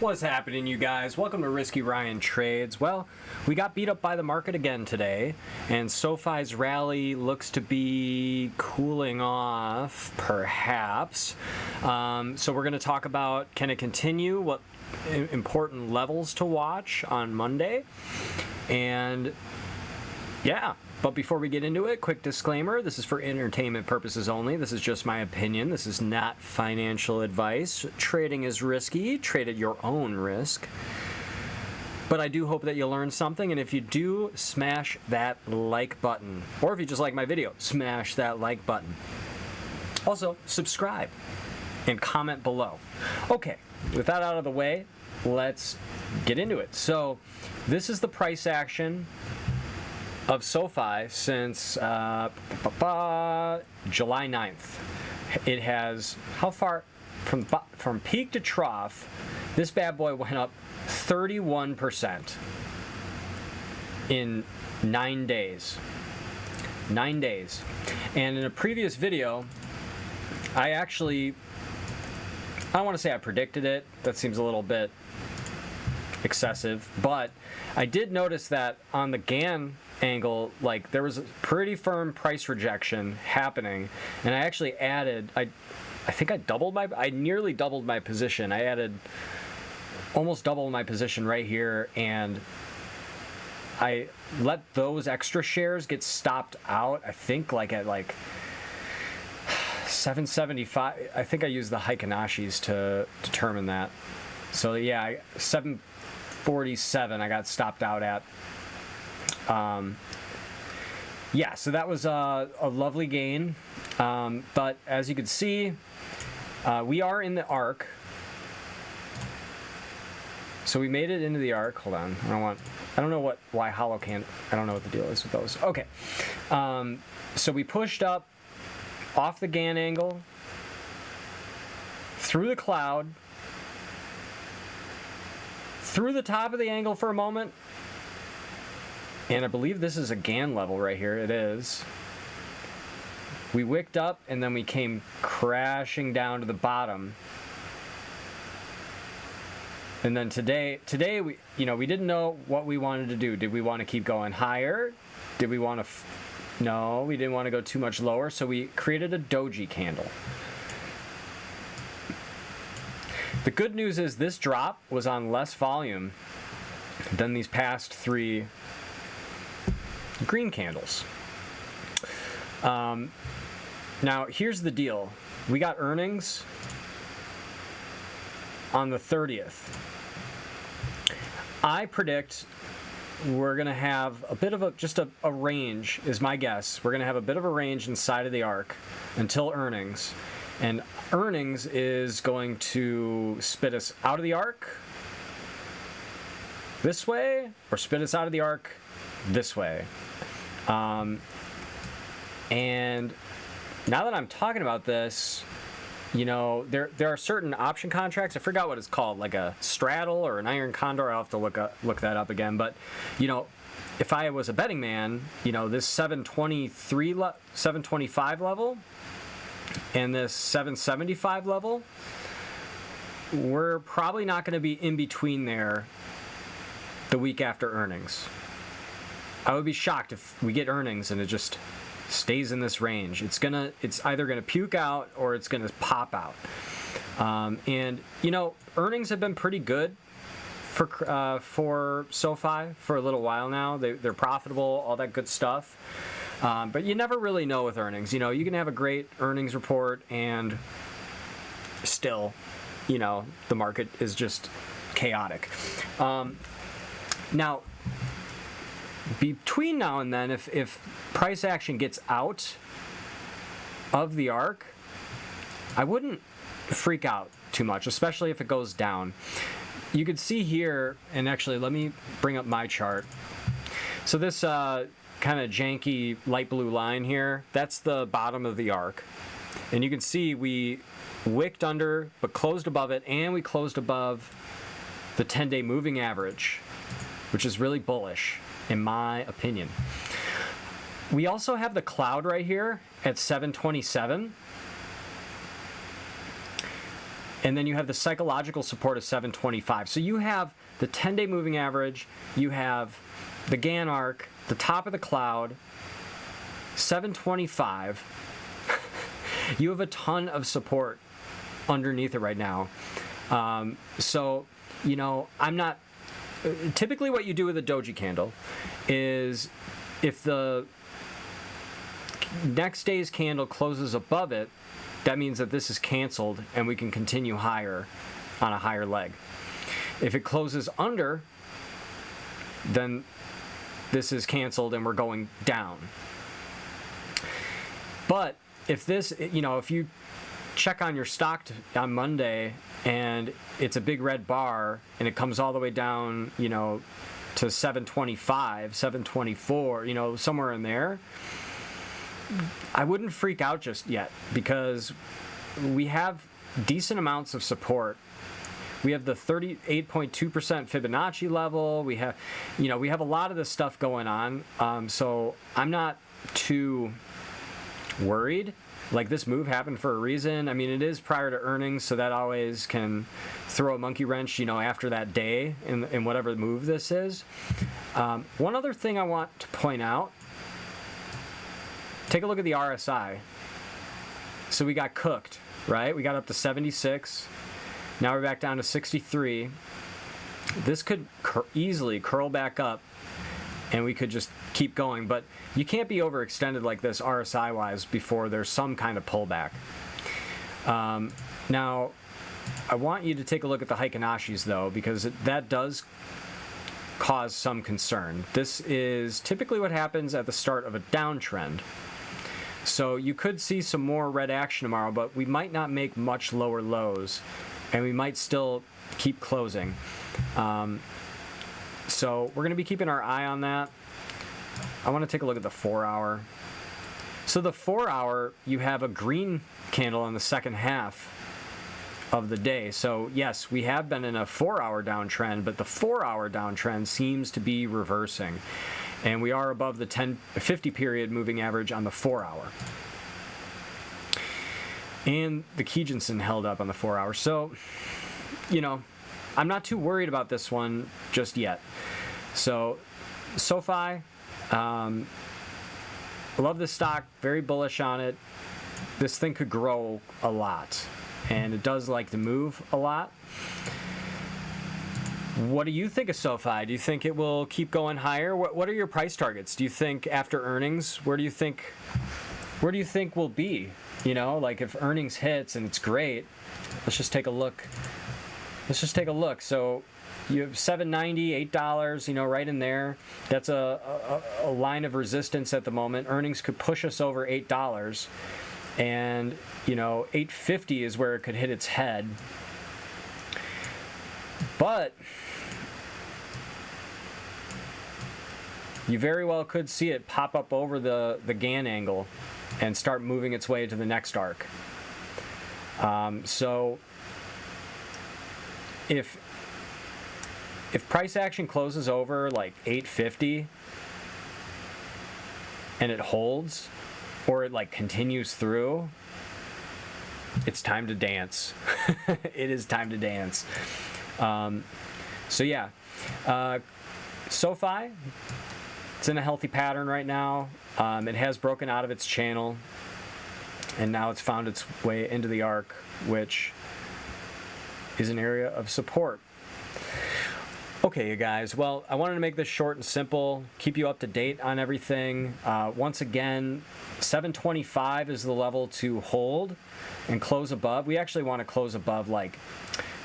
What's happening, you guys? Welcome to Risky Ryan Trades. Well, we got beat up by the market again today, and Sofi's rally looks to be cooling off, perhaps. So we're going to talk about, can it continue, what important levels to watch on Monday, and yeah. But before we get into it, quick disclaimer, this is for entertainment purposes only. This is just my opinion. This is not financial advice. Trading is risky. Trade at your own risk. But I do hope that you learn something, and if you do, smash that like button. Or if you just like my video, smash that like button. Also, subscribe and comment below. Okay, with that out of the way, let's get into it. So, this is the price action of SoFi since July 9th. It has, how far, from peak to trough, this bad boy went up 31% in 9 days. 9 days. And in a previous video, I don't want to say I predicted it, that seems a little bit excessive, but I did notice that on the GAN angle, like, there was a pretty firm price rejection happening, and I actually added, I think I nearly doubled my position. I added almost double my position right here, and I let those extra shares get stopped out, I think like at like 775. I think I used the Heikinashis to determine that. So yeah, 747 I got stopped out at. Yeah, so that was a lovely gain, but as you can see, we are in the arc. So we made it into the arc. Hold on, I don't know why hollow can't. I don't know what the deal is with those. Okay, so we pushed up off the GAN angle, through the cloud, through the top of the angle for a moment. And I believe this is a GAN level right here. It is. We wicked up, and then we came crashing down to the bottom. And then today we didn't know what we wanted to do. Did we want to keep going higher? Did we want to? No, we didn't want to go too much lower. So we created a doji candle. The good news is this drop was on less volume than these past three green candles. Now here's the deal. We got earnings on the 30th. I predict we're going to have a bit of a range, is my guess. We're going to have a bit of a range inside of the arc until earnings. And earnings is going to spit us out of the arc this way, or spit us out of the arc this way. And now that I'm talking about this, there are certain option contracts. I forgot what it's called, like a straddle or an iron condor. I'll have to look that up again. But if I was a betting man, this 725 level and this 775 level, we're probably not going to be in between there the week after earnings. I would be shocked if we get earnings and it just stays in this range. It's either gonna puke out or it's gonna pop out. And earnings have been pretty good for SoFi for a little while now. They're profitable, all that good stuff. But you never really know with earnings. You can have a great earnings report and still, the market is just chaotic. Now, between now and then, if price action gets out of the arc, I wouldn't freak out too much, especially if it goes down. You could see here, and actually let me bring up my chart. So this kind of janky light blue line here, that's the bottom of the arc. And you can see we wicked under but closed above it, and we closed above the 10-day moving average, which is really bullish in my opinion. We also have the cloud right here at 727. And then you have the psychological support of 725. So you have the 10-day moving average, you have the Gann arc, the top of the cloud, 725. You have a ton of support underneath it right now. So, you know, I'm not... Typically what you do with a doji candle is if the next day's candle closes above it, that means that this is canceled and we can continue higher on a higher leg. If it closes under, then this is canceled and we're going down. But if this, you know, if you check on your stock on Monday and it's a big red bar and it comes all the way down, you know, to 725, 724, you know, somewhere in there, I wouldn't freak out just yet because we have decent amounts of support. We have the 38.2% Fibonacci level. We have, you know, we have a lot of this stuff going on. So I'm not too worried. Like, this move happened for a reason. I mean, it is prior to earnings, so that always can throw a monkey wrench, you know, after that day in whatever move this is. One other thing I want to point out, take a look at the RSI. So we got cooked, right? We got up to 76. Now we're back down to 63. This could easily curl back up and we could just keep going, but you can't be overextended like this RSI-wise before there's some kind of pullback. Now, I want you to take a look at the Heikinashis, though, because that does cause some concern. This is typically what happens at the start of a downtrend. So you could see some more red action tomorrow, but we might not make much lower lows, and we might still keep closing. So we're going to be keeping our eye on that. I want to take a look at the 4-hour. So the 4-hour, you have a green candle on the second half of the day. So yes, we have been in a 4-hour downtrend, but the 4-hour downtrend seems to be reversing. And we are above the 50 period moving average on the 4-hour. And the Kijinsen held up on the 4-hour. So, you know, I'm not too worried about this one just yet. So, Sofi, I love this stock, very bullish on it. This thing could grow a lot, and it does like to move a lot. What do you think of Sofi? Do you think it will keep going higher? What are your price targets? Do you think after earnings, where do you think we'll be? You know, like if earnings hits and it's great, let's just take a look. So you have $7.90, $8, you know, right in there. That's a line of resistance at the moment. Earnings could push us over $8, and you know, $8.50 is where it could hit its head. But you very well could see it pop up over the Gann angle and start moving its way to the next arc. So if price action closes over like 850 and it holds, or it like continues through, it's time to dance. It is time to dance. So yeah, Sofi, it's in a healthy pattern right now. It has broken out of its channel, and now it's found its way into the arc, which is an area of support. Okay, you guys, well, I wanted to make this short and simple, keep you up to date on everything. Once again, 725 is the level to hold and close above. We actually want to close above like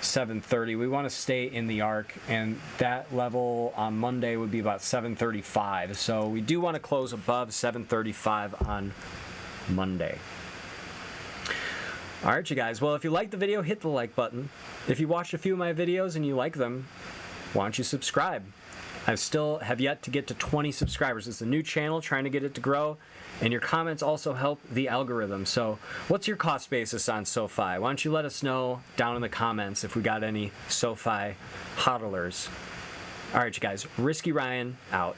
730. We want to stay in the arc, and that level on Monday would be about 735. So we do want to close above 735 on Monday. All right, you guys. Well, if you liked the video, hit the like button. If you watched a few of my videos and you like them, why don't you subscribe? I still have yet to get to 20 subscribers. It's a new channel, trying to get it to grow, and your comments also help the algorithm. So what's your cost basis on Sofi? Why don't you let us know down in the comments if we got any Sofi hodlers. All right, you guys. Risky Ryan out.